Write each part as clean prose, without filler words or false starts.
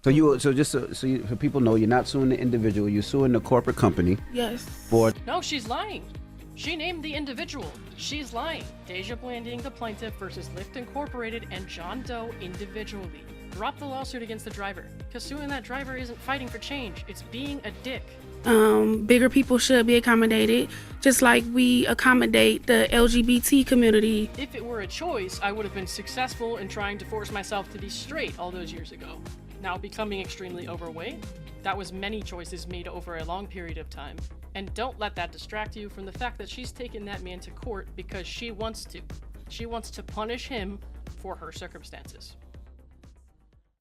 So people know, you're not suing the individual, you're suing the corporate company. Yes. For No, she's lying. She named the individual. She's lying. Dejua Blanding, the plaintiff, versus Lyft Incorporated and John Doe individually. Drop the lawsuit against the driver, because suing that driver isn't fighting for change, it's being a dick. Bigger people should be accommodated, just like we accommodate the LGBT community. If it were a choice, I would have been successful in trying to force myself to be straight all those years ago. Now becoming extremely overweight, that was many choices made over a long period of time. And don't let that distract you from the fact that she's taken that man to court because she wants to. She wants to punish him for her circumstances.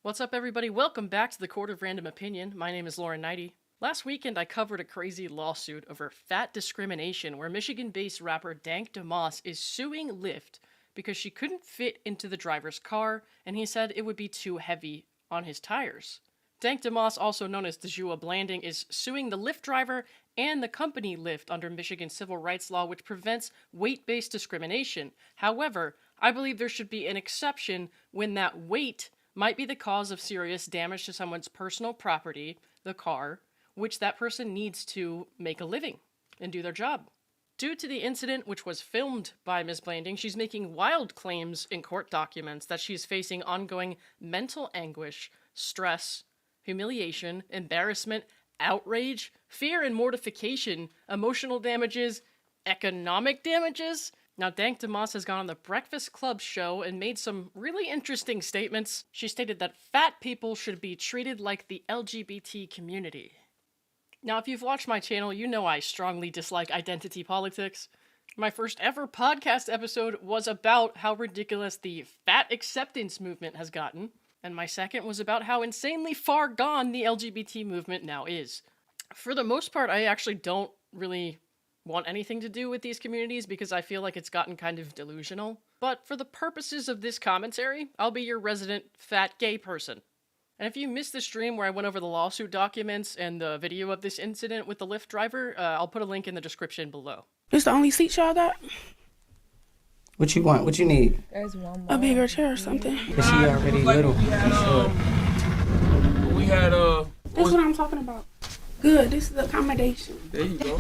What's up, everybody? Welcome back to the Court of Random Opinion. My name is Neidigh. Last weekend, I covered a crazy lawsuit over fat discrimination where Michigan-based rapper Dank Demoss is suing Lyft because she couldn't fit into the driver's car, and he said it would be too heavy on his tires. Dank Demoss, also known as Dejua Blanding, is suing the Lyft driver and the company Lyft under Michigan civil rights law, which prevents weight-based discrimination. However, I believe there should be an exception when that weight might be the cause of serious damage to someone's personal property, the car, which that person needs to make a living and do their job. Due to the incident, which was filmed by Ms. Blanding, she's making wild claims in court documents that she's facing ongoing mental anguish, stress, humiliation, embarrassment, outrage, fear and mortification, emotional damages, economic damages. Now, Dank Demoss has gone on the Breakfast Club show and made some really interesting statements. She stated that fat people should be treated like the LGBT community. Now, if you've watched my channel, you know I strongly dislike identity politics. My first ever podcast episode was about how ridiculous the fat acceptance movement has gotten, and my second was about how insanely far gone the LGBT movement now is. For the most part, I actually don't really want anything to do with these communities because I feel like it's gotten kind of delusional. But for the purposes of this commentary, I'll be your resident fat gay person. And if you missed the stream where I went over the lawsuit documents and the video of this incident with the Lyft driver, I'll put a link in the description below. It's the only seat y'all got? What you want? What you need? There's one more. A bigger chair or something. Is she already little? We had That's what I'm talking about. Good, this is accommodation. There you go.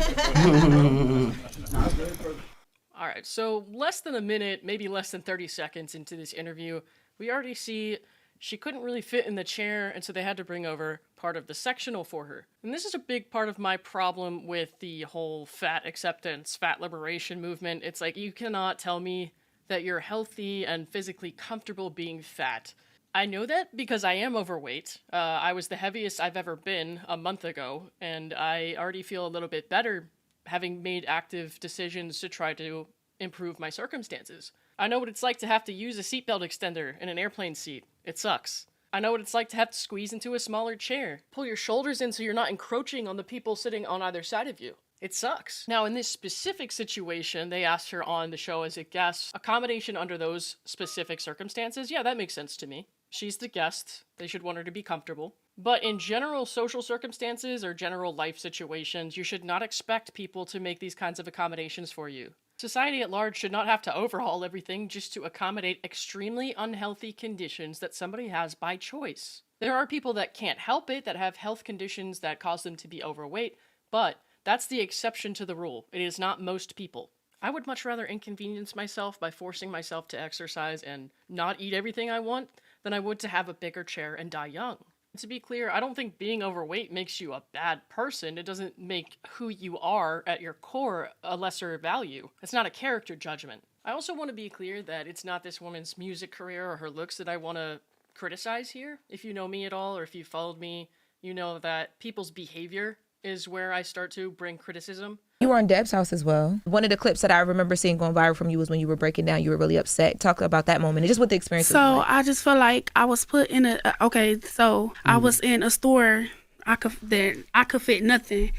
Alright, so less than a minute, maybe less than 30 seconds into this interview, we already see she couldn't really fit in the chair, and so they had to bring over part of the sectional for her. And this is a big part of my problem with the whole fat acceptance, fat liberation movement. It's like, you cannot tell me that you're healthy and physically comfortable being fat. I know that because I am overweight. I was the heaviest I've ever been a month ago, and I already feel a little bit better having made active decisions to try to improve my circumstances. I know what it's like to have to use a seatbelt extender in an airplane seat. It sucks. I know what it's like to have to squeeze into a smaller chair. Pull your shoulders in so you're not encroaching on the people sitting on either side of you. It sucks. Now, in this specific situation, they asked her on the show as a guest. Accommodation under those specific circumstances, yeah, that makes sense to me. She's the guest. They should want her to be comfortable. But in general social circumstances or general life situations, you should not expect people to make these kinds of accommodations for you. Society at large should not have to overhaul everything just to accommodate extremely unhealthy conditions that somebody has by choice. There are people that can't help it, that have health conditions that cause them to be overweight, but that's the exception to the rule. It is not most people. I would much rather inconvenience myself by forcing myself to exercise and not eat everything I want than I would to have a bigger chair and die young. To be clear, I don't think being overweight makes you a bad person. It doesn't make who you are at your core a lesser value. It's not a character judgment. I also want to be clear that it's not this woman's music career or her looks that I want to criticize here. If you know me at all, or if you followed me, you know that people's behavior is where I start to bring criticism. You were on Deb's house as well. One of the clips that I remember seeing going viral from you was when you were breaking down. You were really upset. Talk about that moment and just what the experience was like. I just feel like I was put in I was in a store. I could fit nothing,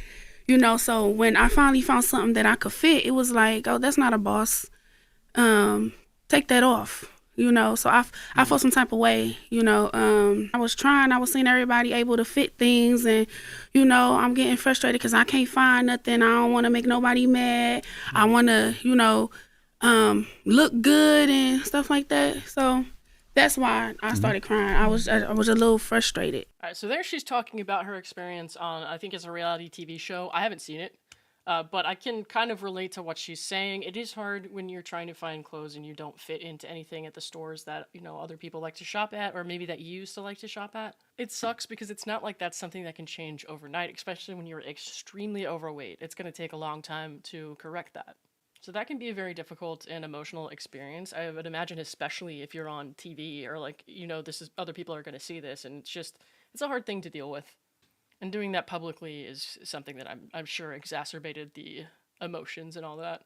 so when I finally found something that I could fit, it was like, oh, that's not a boss. Take that off. So I felt some type of way, I was seeing everybody able to fit things, and, I'm getting frustrated because I can't find nothing. I don't want to make nobody mad. I want to, look good and stuff like that. So That's why I started crying. I was a little frustrated. All right, so there she's talking about her experience on, I think it's a reality TV show. I haven't seen it, but I can kind of relate to what she's saying. It is hard when you're trying to find clothes and you don't fit into anything at the stores that, other people like to shop at, or maybe that you used to like to shop at. It sucks because it's not like that's something that can change overnight, especially when you're extremely overweight. It's going to take a long time to correct that. So that can be a very difficult and emotional experience. I would imagine, especially if you're on TV or other people are going to see this, and it's a hard thing to deal with. And doing that publicly is something that I'm sure exacerbated the emotions and all that.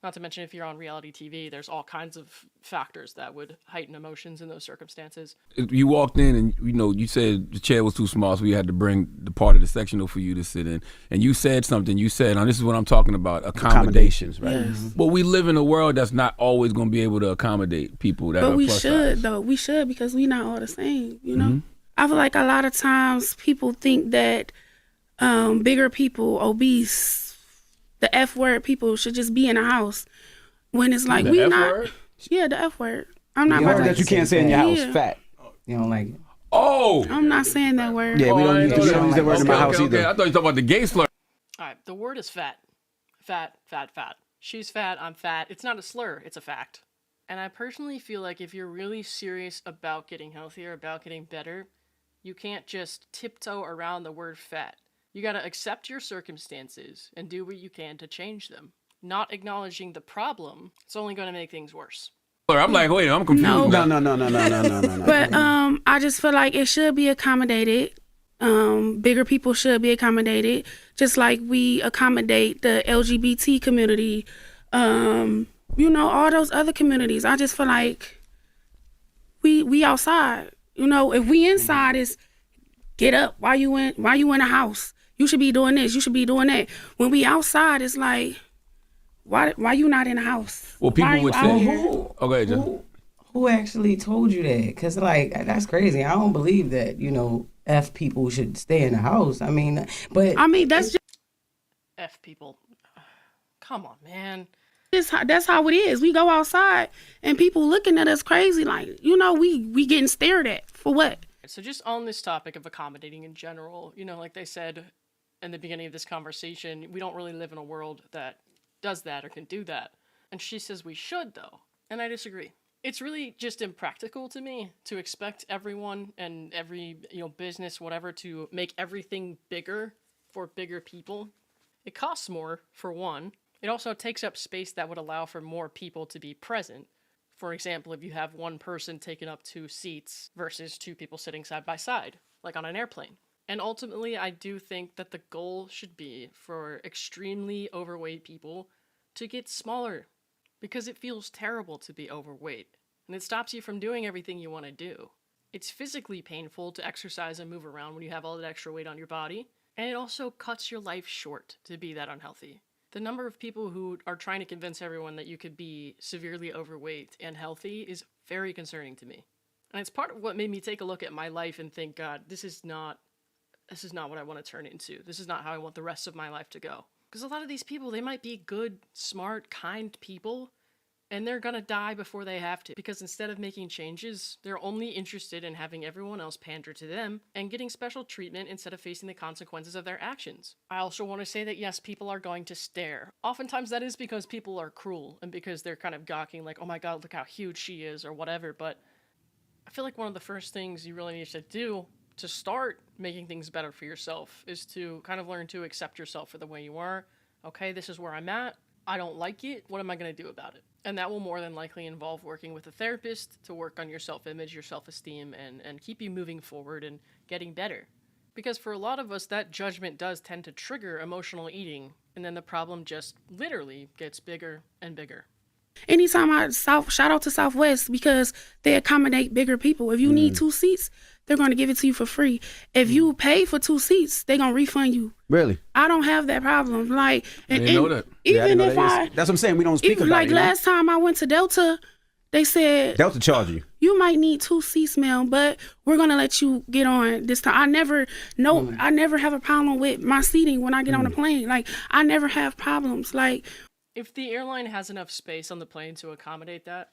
Not to mention, if you're on reality TV, there's all kinds of factors that would heighten emotions in those circumstances. You walked in and, you said the chair was too small, so we had to bring the part of the sectional for you to sit in. And you said something. You said, this is what I'm talking about, accommodations, right? Yes. But we live in a world that's not always going to be able to accommodate people that are But we plus should, size. though. We should, because we not all the same, I feel like a lot of times people think that bigger people, obese, the F word people should just be in a house, when it's like The F word? Yeah, the F word. I'm not The about word to, that you can't say in your house, Yeah. fat. You don't like it. Oh! I'm not saying that word. Yeah, we don't use that word in my house Okay. either. I thought you were talking about the gay slur. All right, the word is fat. Fat, fat, fat. She's fat, I'm fat. It's not a slur, it's a fact. And I personally feel like if you're really serious about getting healthier, about getting better, you can't just tiptoe around the word fat. You gotta accept your circumstances and do what you can to change them. Not acknowledging the problem, it's only gonna make things worse. I'm like, wait, I'm confused. No. now. But I just feel like it should be accommodated. Bigger people should be accommodated, just like we accommodate the LGBT community. All those other communities. I just feel like we outside. If we inside, is get up. Why you in a house? You should be doing this. You should be doing that. When we outside, it's like, why you not in a house? Well, people Why you would out say, here? okay, John. Who actually told you that? Because, that's crazy. I don't believe that, F people should stay in the house. That's just F people. Come on, man. that's how it is. We go outside and people looking at us crazy, like, we getting stared at for what? So just on this topic of accommodating in general, like they said in the beginning of this conversation, we don't really live in a world that does that or can do that. And she says we should, though. And I disagree. It's really just impractical to me to expect everyone and every, business, whatever, to make everything bigger for bigger people. It costs more, for one. It also takes up space that would allow for more people to be present. For example, if you have one person taking up 2 seats versus 2 people sitting side by side, like on an airplane. And ultimately, I do think that the goal should be for extremely overweight people to get smaller, because it feels terrible to be overweight, and it stops you from doing everything you want to do. It's physically painful to exercise and move around when you have all that extra weight on your body, and it also cuts your life short to be that unhealthy. The number of people who are trying to convince everyone that you could be severely overweight and healthy is very concerning to me. And it's part of what made me take a look at my life and think, God, this is not what I want to turn into. This is not how I want the rest of my life to go. Because a lot of these people, they might be good, smart, kind people, and they're gonna die before they have to. Because instead of making changes, they're only interested in having everyone else pander to them and getting special treatment instead of facing the consequences of their actions. I also want to say that yes, people are going to stare. Oftentimes that is because people are cruel and because they're kind of gawking like, oh my God, look how huge she is or whatever. But I feel like one of the first things you really need to do to start making things better for yourself is to kind of learn to accept yourself for the way you are. Okay, this is where I'm at. I don't like it. What am I going to do about it? And that will more than likely involve working with a therapist to work on your self-image, your self-esteem, and keep you moving forward and getting better. Because for a lot of us, that judgment does tend to trigger emotional eating, and then the problem just literally gets bigger and bigger. Anytime shout out to Southwest, because they accommodate bigger people. If you need 2 seats, they're going to give it to you for free. If you pay for 2 seats, they're going to refund you. Really? I don't have that problem. Like, I didn't know that. Even Yeah, if that's what I'm saying. We don't speak even about like it. last time I went to Delta, they said Delta charge you. you might need 2 seats, ma'am, but we're gonna let you get on this time. I never have a problem with my seating when I get on a plane. Like, I never have problems. Like, If the airline has enough space on the plane to accommodate that,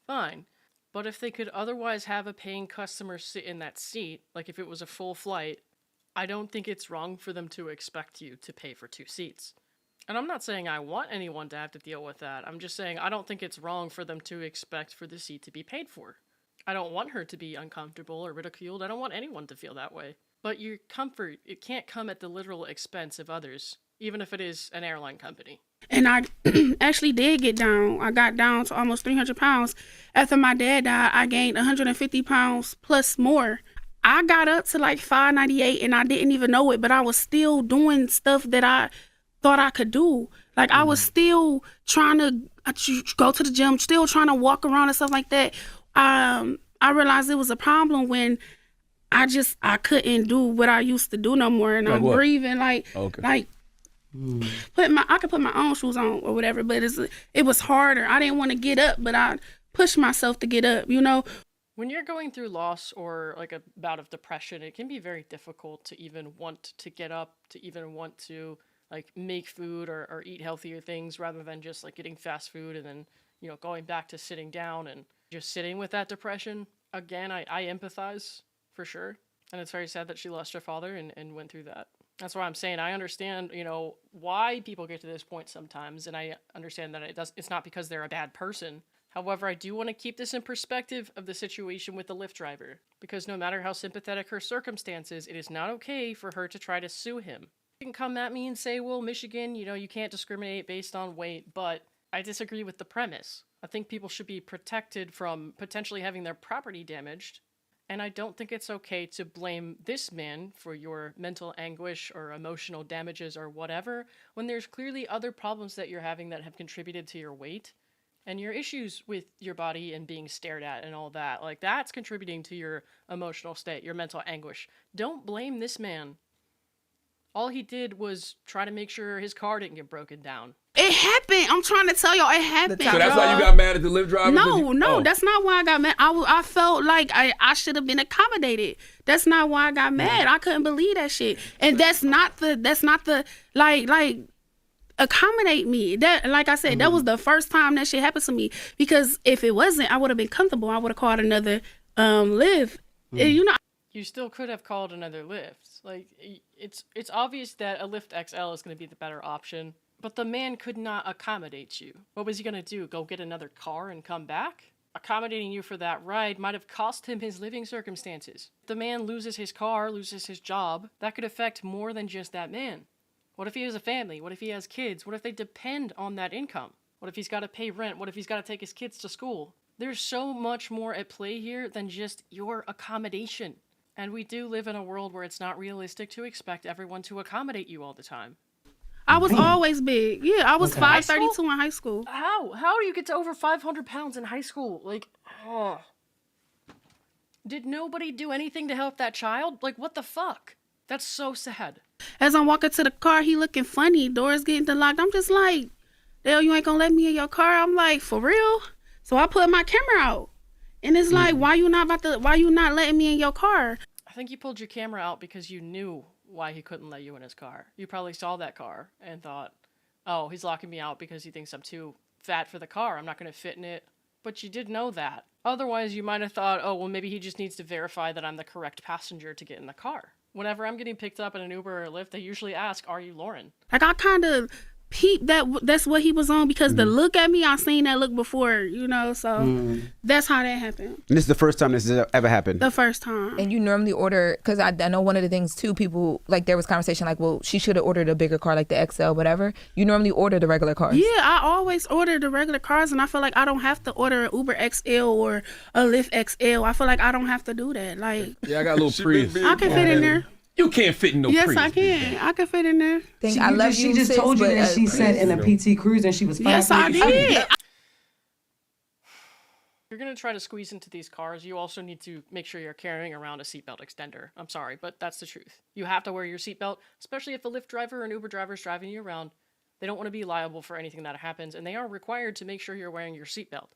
fine. But if they could otherwise have a paying customer sit in that seat, like if it was a full flight, I don't think it's wrong for them to expect you to pay for 2 seats. And I'm not saying I want anyone to have to deal with that. I'm just saying I don't think it's wrong for them to expect for the seat to be paid for. I don't want her to be uncomfortable or ridiculed. I don't want anyone to feel that way. But your comfort, it can't come at the literal expense of others, even if it is an airline company. And I actually did get down. I got down to almost 300 pounds. After my dad died, I gained 150 pounds plus more. I got up to like 598 and I didn't even know it, but I was still doing stuff that I thought I could do. Like I was still trying to go to the gym, still trying to walk around and stuff like that. I realized it was a problem when I couldn't do what I used to do no more. And like I'm what? breathing I could put my own shoes on or whatever, but it was harder. I didn't want to get up, but I pushed myself to get up, you know? When you're going through loss or like a bout of depression, it can be very difficult to even want to get up, to even want to like make food or eat healthier things rather than just like getting fast food and then, you know, going back to sitting down and just sitting with that depression. Again, I empathize for sure. And it's very sad that she lost her father and went through that. That's why I'm saying I understand, you know, why people get to this point sometimes. And I understand that it's not because they're a bad person. However, I do want to keep this in perspective of the situation with the Lyft driver, because no matter how sympathetic her circumstances, it is not okay for her to try to sue him. You can come at me and say, well, Michigan, you know, you can't discriminate based on weight, but I disagree with the premise. I think people should be protected from potentially having their property damaged, and I don't think it's okay to blame this man for your mental anguish or emotional damages or whatever, when there's clearly other problems that you're having that have contributed to your weight. And your issues with your body and being stared at and all that, like that's contributing to your emotional state, your mental anguish. Don't blame this man. All he did was try to make sure his car didn't get broken down. It happened. I'm trying to tell y'all, it happened. So that's why you got mad at the Lyft driver? No, that's not why I got mad. I felt like I should have been accommodated. That's not why I got mad. I couldn't believe that shit. And that's not the like accommodate me. That, like I said, that was the first time that shit happened to me. Because if it wasn't, I would have been comfortable. I would have called another Lyft. You know. You still could have called another Lyft. Like it's obvious that a Lyft XL is going to be the better option. But the man could not accommodate you. What was he going to do? Go get another car and come back? Accommodating you for that ride might have cost him his living circumstances. If the man loses his car, loses his job, that could affect more than just that man. What if he has a family? What if he has kids? What if they depend on that income? What if he's got to pay rent? What if he's got to take his kids to school? There's so much more at play here than just your accommodation. And we do live in a world where it's not realistic to expect everyone to accommodate you all the time. I was always big. Yeah, I was 5'32" in high school. How do you get to over 500 pounds in high school? Like, oh. Did nobody do anything to help that child? Like, what the fuck? That's so sad. As I'm walking to the car, he looking funny. Doors getting unlocked. I'm just like, Dale, you ain't gonna let me in your car? I'm like, for real? So I put my camera out. And it's like, why you not letting me in your car? I think you pulled your camera out because you knew why he couldn't let you in his car. You probably saw that car and thought, oh, he's locking me out because he thinks I'm too fat for the car. I'm not going to fit in it. But you did know that. Otherwise, you might have thought, oh, well, maybe he just needs to verify that I'm the correct passenger to get in the car. Whenever I'm getting picked up in an Uber or a Lyft, they usually ask, are you Lauren? Like, I kind of peeped that's what he was on because the look at me, I seen that look before, you know, so that's how that happened. And this is the first time this has ever happened? The first time. And you normally order, because I know one of the things too, people, like there was conversation like, well, she should have ordered a bigger car like the XL, whatever. You normally order the regular cars. Yeah, I always order the regular cars, and I feel like I don't have to order an Uber XL or a Lyft XL. I feel like I don't have to do that. Like, Yeah, I got a little Prius. I can fit in there. You can't fit in no Yes, Prius. I can. I can fit in there. I love she just told you that she sat in a PT Cruiser and she was 5'8". Yes, I did. If you're going to try to squeeze into these cars, you also need to make sure you're carrying around a seatbelt extender. I'm sorry, but that's the truth. You have to wear your seatbelt, especially if a Lyft driver or an Uber driver is driving you around. They don't want to be liable for anything that happens, and they are required to make sure you're wearing your seatbelt.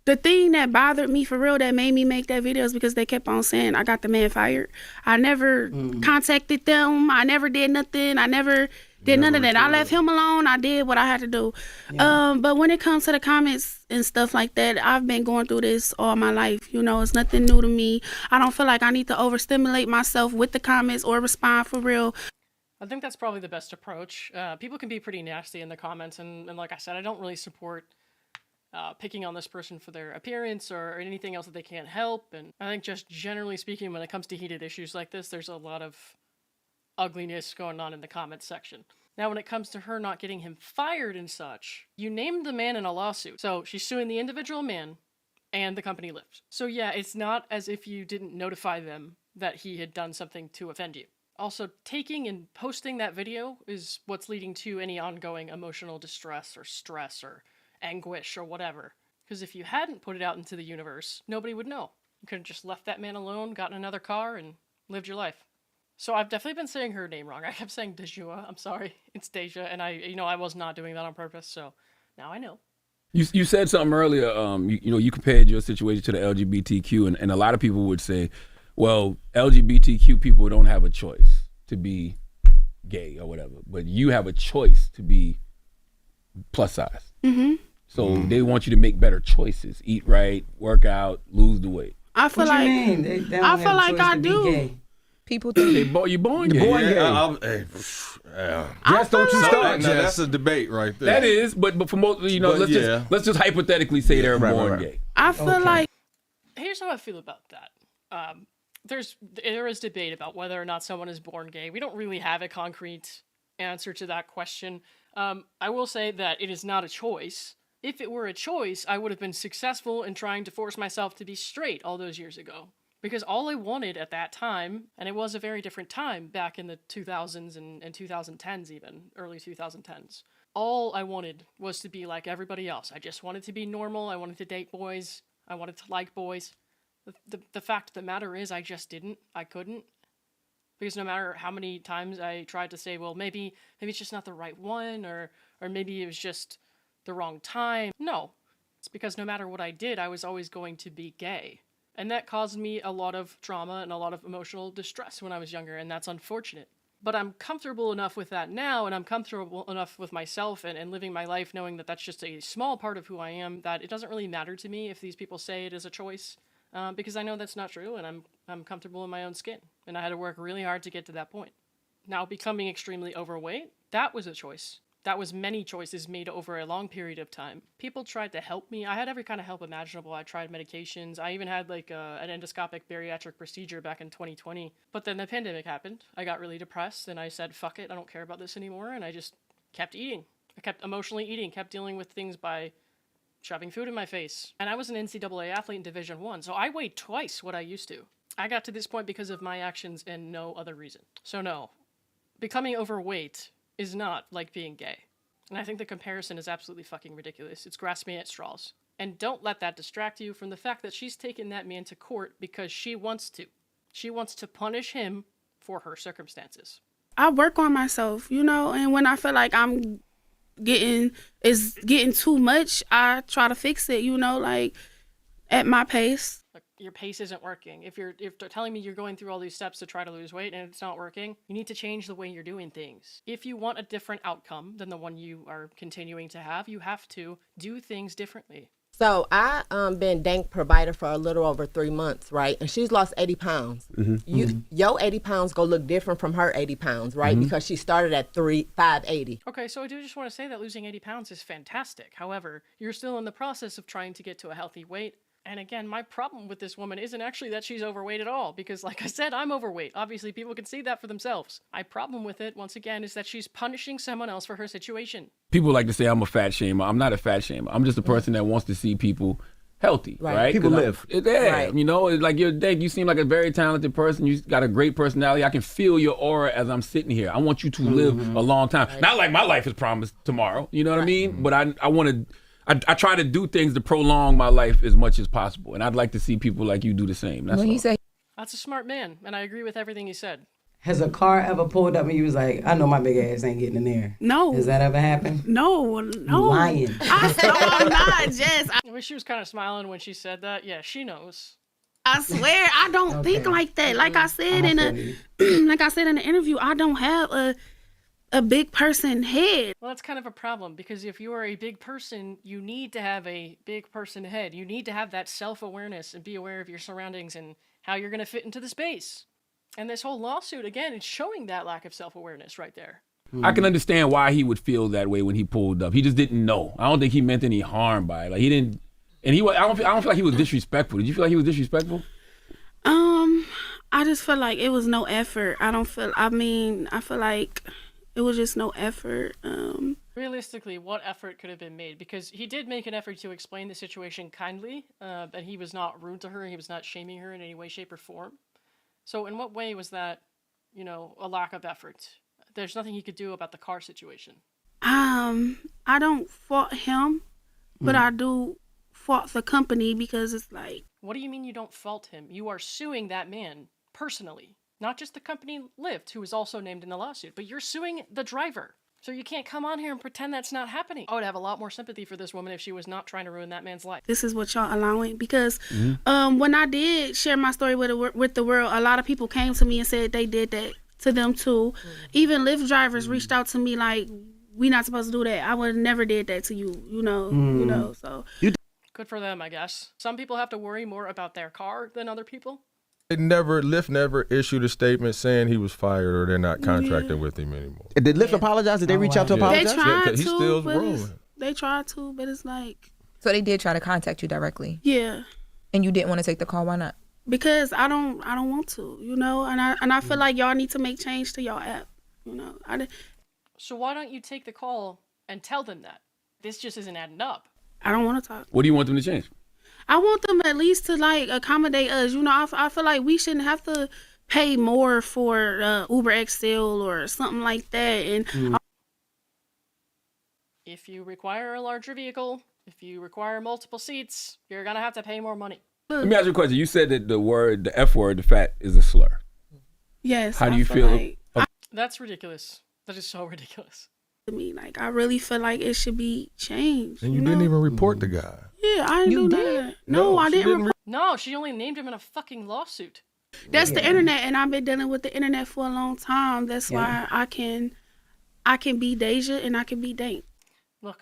The thing that bothered me for real that made me make that video is because they kept on saying I got the man fired. I never contacted them. I never did nothing. I never Did none of that. I left him alone. I did what I had to do. Yeah. But when it comes to the comments and stuff like that, I've been going through this all my life. You know, it's nothing new to me. I don't feel like I need to overstimulate myself with the comments or respond for real. I think that's probably the best approach. People can be pretty nasty in the comments, and like I said, I don't really support picking on this person for their appearance or anything else that they can't help. And I think just generally speaking, when it comes to heated issues like this, there's a lot of ugliness going on in the comments section. Now, when it comes to her not getting him fired and such, you named the man in a lawsuit. So she's suing the individual man and the company Lyft. So yeah, it's not as if you didn't notify them that he had done something to offend you. Also, taking and posting that video is what's leading to any ongoing emotional distress or stress or anguish or whatever. Because if you hadn't put it out into the universe, nobody would know. You could have just left that man alone, gotten another car, and lived your life. So I've definitely been saying her name wrong. I kept saying Dejua. I'm sorry. It's Dejua, and I was not doing that on purpose, so now I know. You said something earlier, you compared your situation to the LGBTQ, and a lot of people would say, well, LGBTQ people don't have a choice to be gay or whatever, but you have a choice to be plus size. Mm-hmm. So they want you to make better choices, eat right, work out, lose the weight. I feel What like you mean? They don't I have feel a like choice I to be do. gay. People think You're born gay. Jess, don't you like- start, Now, Jess. that's a debate right there. That is, but for most, But let's just hypothetically say they're Right, born right. gay. I feel Okay. like Here's how I feel about that. There is debate about whether or not someone is born gay. We don't really have a concrete answer to that question. I will say that it is not a choice. If it were a choice, I would have been successful in trying to force myself to be straight all those years ago. Because all I wanted at that time, and it was a very different time back in the 2000s and 2010s even, early 2010s, all I wanted was to be like everybody else. I just wanted to be normal. I wanted to date boys. I wanted to like boys. The fact of the matter is I just didn't. I couldn't. Because no matter how many times I tried to say, well, maybe it's just not the right one, or maybe it was just the wrong time. No. It's because no matter what I did, I was always going to be gay. And that caused me a lot of trauma and a lot of emotional distress when I was younger, and that's unfortunate. But I'm comfortable enough with that now, and I'm comfortable enough with myself and living my life knowing that that's just a small part of who I am, that it doesn't really matter to me if these people say it is a choice, because I know that's not true, and I'm comfortable in my own skin. And I had to work really hard to get to that point. Now, becoming extremely overweight, that was a choice. That was many choices made over a long period of time. People tried to help me. I had every kind of help imaginable. I tried medications. I even had an endoscopic bariatric procedure back in 2020. But then the pandemic happened. I got really depressed and I said, fuck it, I don't care about this anymore. And I just kept eating. I kept emotionally eating, kept dealing with things by shoving food in my face. And I was an NCAA athlete in Division I, so I weighed twice what I used to. I got to this point because of my actions and no other reason. So no, becoming overweight is not like being gay. And I think the comparison is absolutely fucking ridiculous. It's grasping at straws. And don't let that distract you from the fact that she's taken that man to court because she wants to. She wants to punish him for her circumstances. I work on myself, and when I feel like I'm getting too much, I try to fix it, at my pace. Like, your pace isn't working. If you're telling me you're going through all these steps to try to lose weight and it's not working, you need to change the way you're doing things. If you want a different outcome than the one you are continuing to have, you have to do things differently. So I been Dank provider for a little over 3 months, right? And she's lost 80 pounds. Your 80 pounds go look different from her 80 pounds, right? Because she started at 580. Okay, so I do just want to say that losing 80 pounds is fantastic. However, you're still in the process of trying to get to a healthy weight. And again, my problem with this woman isn't actually that she's overweight at all, because like I said, I'm overweight. Obviously, people can see that for themselves. My problem with it, once again, is that she's punishing someone else for her situation. People like to say I'm a fat shamer. I'm not a fat shamer. I'm just a person that wants to see people healthy, right? People live. It's like you seem like a very talented person. You got a great personality. I can feel your aura as I'm sitting here. I want you to live a long time. Not like my life is promised tomorrow. You know what I mean? But I want to. I try to do things to prolong my life as much as possible, and I'd like to see people like you do the same. That's when all. he said That's a smart man, and I agree with everything he said. Has a car ever pulled up and you was like, I know my big ass ain't getting in there? No. Has that ever happened? No. Lying. I'm not, Jess. I wish she was kind of smiling when she said that. Yeah, she knows. I swear I don't think like that. Like I said in the interview, I don't have a big person head. Well, that's kind of a problem because if you are a big person, you need to have a big person head. You need to have that self-awareness and be aware of your surroundings and how you're going to fit into the space. And this whole lawsuit, again, it's showing that lack of self-awareness right there. I can understand why he would feel that way when he pulled up. He just didn't know. I don't think he meant any harm by it. Like he didn't, and I don't feel like he was disrespectful. Did you feel like he was disrespectful? I just feel like it was no effort. I feel like it was just no effort. Realistically, what effort could have been made? Because he did make an effort to explain the situation kindly, that he was not rude to her, he was not shaming her in any way, shape, or form. So in what way was that, a lack of effort? There's nothing he could do about the car situation. I don't fault him, but I do fault the company because it's like... What do you mean you don't fault him? You are suing that man personally. Not just the company Lyft, who is also named in the lawsuit, but you're suing the driver. So you can't come on here and pretend that's not happening. I would have a lot more sympathy for this woman if she was not trying to ruin that man's life. This is what y'all allowing, because when I did share my story with the world, a lot of people came to me and said they did that to them too. Even Lyft drivers reached out to me like, we not supposed to do that. I would have never did that to you, so. Good for them, I guess. Some people have to worry more about their car than other people. Lyft never issued a statement saying he was fired or they're not contracting with him anymore. Did Lyft apologize? Did they reach out to apologize? They tried he still rolling. They tried to, but it's like... So they did try to contact you directly? Yeah. And you didn't want to take the call? Why not? Because I don't want to, and I feel like y'all need to make change to y'all app, So why don't you take the call and tell them that? This just isn't adding up. I don't want to talk. What do you want them to change? I want them at least to accommodate us. I feel like we shouldn't have to pay more for Uber XL or something like that. And if you require a larger vehicle, if you require multiple seats, you're gonna have to pay more money. Let me ask you a question. You said that the F word, the fat, is a slur. Yes. How do you feel? That's ridiculous. That is so ridiculous. To me, I really feel like it should be changed. And you didn't even report the guy. Yeah, I didn't do that. No, I didn't. No, she only named him in a fucking lawsuit. That's the internet, and I've been dealing with the internet for a long time. That's why I can be Dejua and I can be Dank. Look,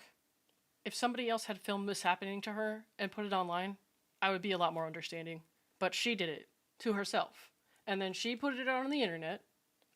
if somebody else had filmed this happening to her and put it online, I would be a lot more understanding. But she did it to herself. And then she put it out on the internet,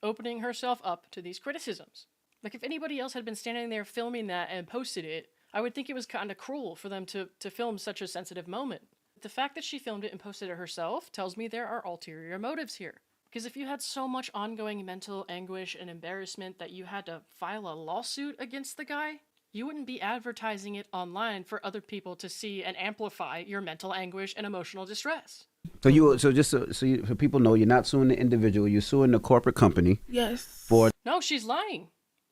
opening herself up to these criticisms. Like, if anybody else had been standing there filming that and posted it, I would think it was kind of cruel for them to film such a sensitive moment. The fact that she filmed it and posted it herself tells me there are ulterior motives here. Because if you had so much ongoing mental anguish and embarrassment that you had to file a lawsuit against the guy, you wouldn't be advertising it online for other people to see and amplify your mental anguish and emotional distress. So people know, you're not suing the individual, you're suing the corporate company. Yes. No, she's lying.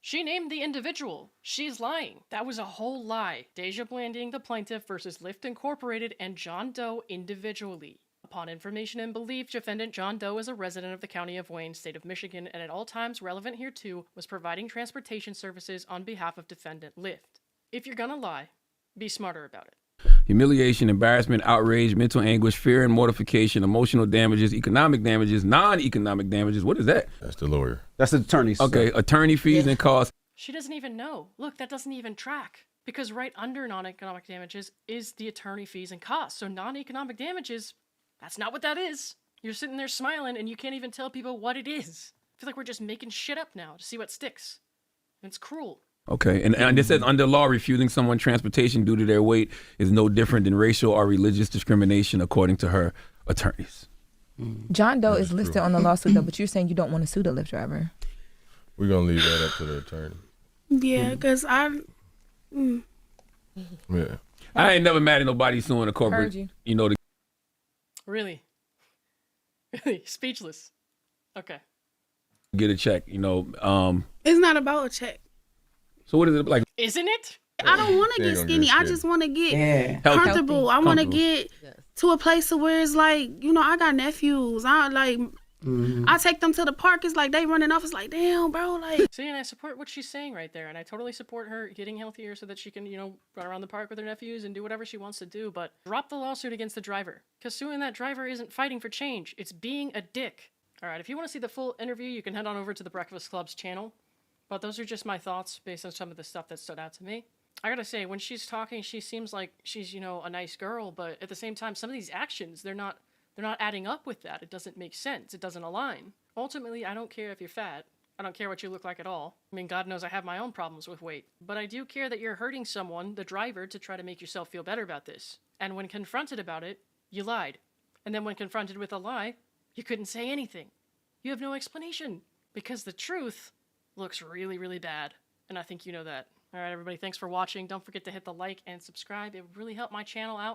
She named the individual. She's lying. That was a whole lie. Dejua Blanding, the plaintiff, versus Lyft Incorporated and John Doe individually. Upon information and belief, defendant John Doe is a resident of the County of Wayne, State of Michigan, and at all times relevant hereto was providing transportation services on behalf of defendant Lyft. If you're gonna lie, be smarter about it. Humiliation, embarrassment, outrage, mental anguish, fear and mortification, emotional damages, economic damages, non-economic damages. What is that? That's the lawyer. That's the attorney. Okay, attorney fees and costs. She doesn't even know. Look, that doesn't even track. Because right under non-economic damages is the attorney fees and costs. So non-economic damages, that's not what that is. You're sitting there smiling and you can't even tell people what it is. I feel like we're just making shit up now to see what sticks. And it's cruel. Okay, and it says under law, refusing someone transportation due to their weight is no different than racial or religious discrimination, according to her attorneys. John Doe is listed on the lawsuit, though, but you're saying you don't want to sue the Lyft driver. We're going to leave that up to the attorney. Yeah, because Yeah. I ain't never mad at nobody suing a corporate, Heard to Really? Really? Speechless. Okay. get a check, it's not about a check. So what is it like? Isn't it? I don't want to They get gonna skinny. get I skinny. just want to get Healthy. comfortable. I want to get Yes. to a place where it's like, I got nephews. I take them to the park. It's like they running off. It's like, damn, bro. Like, See, and I support what she's saying right there, and I totally support her getting healthier so that she can, run around the park with her nephews and do whatever she wants to do, but drop the lawsuit against the driver. Because suing that driver isn't fighting for change. It's being a dick. All right, if you want to see the full interview, you can head on over to the Breakfast Club's channel. But those are just my thoughts based on some of the stuff that stood out to me. I gotta say, when she's talking, she seems like she's, a nice girl, but at the same time, some of these actions, they're not adding up with that. It doesn't make sense. It doesn't align. Ultimately, I don't care if you're fat. I don't care what you look like at all. I mean, God knows I have my own problems with weight. But I do care that you're hurting someone, the driver, to try to make yourself feel better about this. And when confronted about it, you lied. And then when confronted with a lie, you couldn't say anything. You have no explanation. Because the truth looks really, really bad. And I think you know that. All right, everybody, thanks for watching. Don't forget to hit the like and subscribe. It would really help my channel out.